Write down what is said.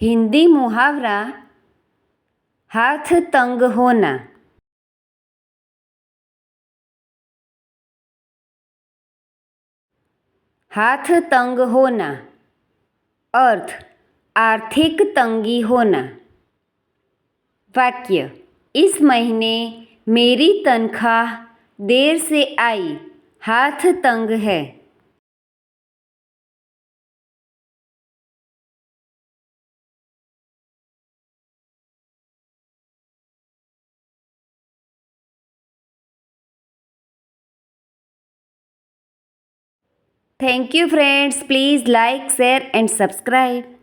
हिंदी मुहावरा हाथ तंग होना। हाथ तंग होना अर्थ आर्थिक तंगी होना। वाक्य इस महीने मेरी तनख्वाह देर से आई, हाथ तंग है। Thank you friends. Please like, share and subscribe.